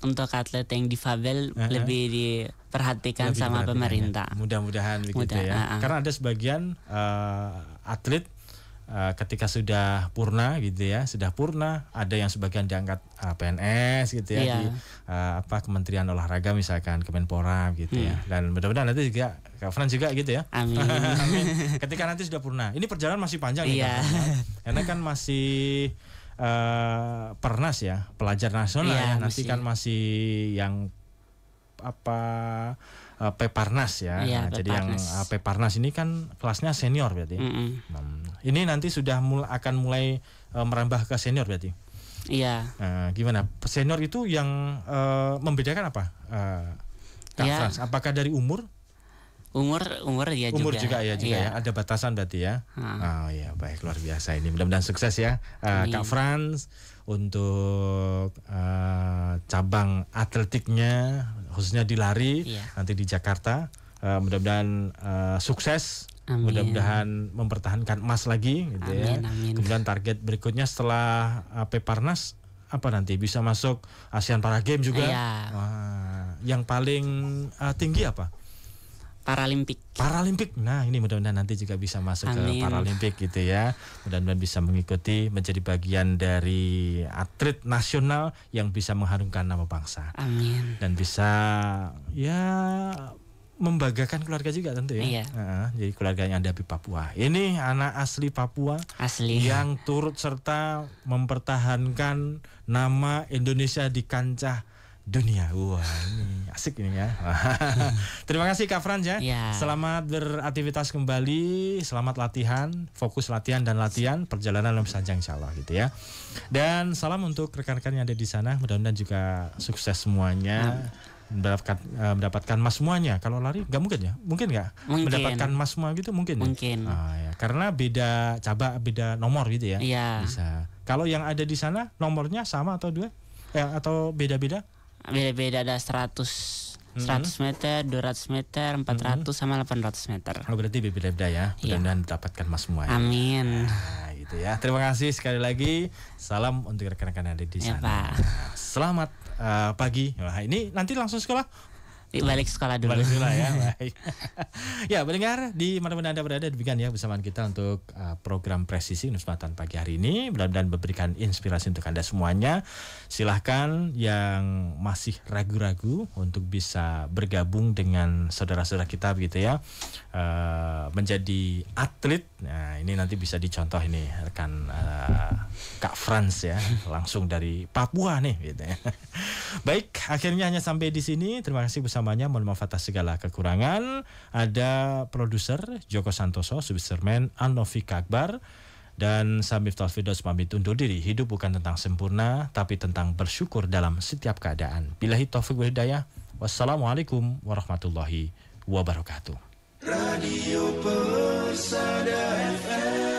Speaker 2: untuk atlet yang difabel lebih diperhatikan sama pemerintah.
Speaker 1: Mudah-mudahan begitu ya. Karena ada sebagian atlet ketika sudah purna gitu ya, sudah purna, ada yang sebagian diangkat PNS gitu ya, di Kementerian Olahraga misalkan, Kemenpora gitu ya. Dan mudah-mudahan nanti juga Kak Frans juga gitu ya.
Speaker 2: Amin.
Speaker 1: Amin. Ketika nanti sudah purna. Ini perjalanan masih panjang ya. Karena kan masih Pernas ya, pelajar nasional ya. Nanti kan masih yang Peparnas ya. Jadi yang Peparnas ini kan kelasnya senior berarti. Ini nanti sudah akan mulai merambah ke senior berarti.
Speaker 2: Iya.
Speaker 1: Gimana? Senior itu yang membedakan apa? Kak Frans, apakah dari umur?
Speaker 2: Umur ya
Speaker 1: umur
Speaker 2: juga
Speaker 1: ya. Ada batasan berarti ya. Oh ya, baik, luar biasa ini. Mudah-mudahan sukses ya Kak Frans untuk cabang atletiknya, khususnya di lari nanti di Jakarta. Mudah-mudahan sukses. Amin. Mudah-mudahan mempertahankan emas lagi gitu. Amin. Kemudian target berikutnya setelah Peparnas apa nanti, bisa masuk Asian Para Games juga. Wah, yang paling tinggi apa? Paralimpik. Nah, ini mudah-mudahan nanti juga bisa masuk ke Paralimpik gitu ya. Mudah-mudahan bisa mengikuti, menjadi bagian dari atlet nasional yang bisa mengharumkan nama bangsa.
Speaker 2: Amin.
Speaker 1: Dan bisa ya membanggakan keluarga juga tentu ya. Jadi keluarganya ada di Papua. Ini anak asli Papua yang turut serta mempertahankan nama Indonesia di kancah dunia. Wah, ini asik ini ya. Terima kasih Kak Frans ya. Selamat beraktivitas kembali, selamat latihan, fokus latihan dan latihan, perjalanan lebih panjang insyaallah gitu ya. Dan salam untuk rekan-rekan yang ada di sana, mudah-mudahan juga sukses semuanya. Mendapatkan emas semuanya. Kalau lari nggak mungkin ya? Mungkin nggak? Mendapatkan emas semua gitu mungkin?
Speaker 2: Mungkin.
Speaker 1: Ya. Karena beda cabang, beda nomor gitu ya?
Speaker 2: Iya.
Speaker 1: Bisa. Kalau yang ada di sana nomornya sama atau dua? Atau beda-beda?
Speaker 2: Beda-beda, ada 100 meter, 200 meter, 400 sama 800 meter.
Speaker 1: Oh, berarti beda-beda ya. Mudah-mudahan mendapatkan emas semua.
Speaker 2: Amin.
Speaker 1: Nah, gitu ya. Terima kasih sekali lagi. Salam untuk rekan-rekan yang ada di sana. Selamat pagi. Wah, ini nanti langsung sekolah?
Speaker 2: Balik sekolah dulu.
Speaker 1: Balik sekolah ya. Baik. Ya, pendengar di mana-mana Anda berada, demikian ya bersamaan kita untuk program Presisi Nusmatan pagi hari ini. Mudah-mudahan memberikan inspirasi untuk Anda semuanya. Silahkan yang masih ragu-ragu untuk bisa bergabung dengan saudara-saudara kita begitu ya, menjadi atlet. Nah, ini nanti bisa dicontoh ini rekan Kak Frans ya, langsung dari Papua nih gitu ya. Baik, akhirnya hanya sampai di sini. Terima kasih bersamanya, mohon maaf atas segala kekurangan. Ada produser Joko Santoso, Subserman Anofika Akbar, dan Samif Taufidos pamit undur diri. Hidup bukan tentang sempurna, tapi tentang bersyukur dalam setiap keadaan. Billahi taufiq wal hidayah. Wassalamualaikum warahmatullahi wabarakatuh. Radio Persada FM.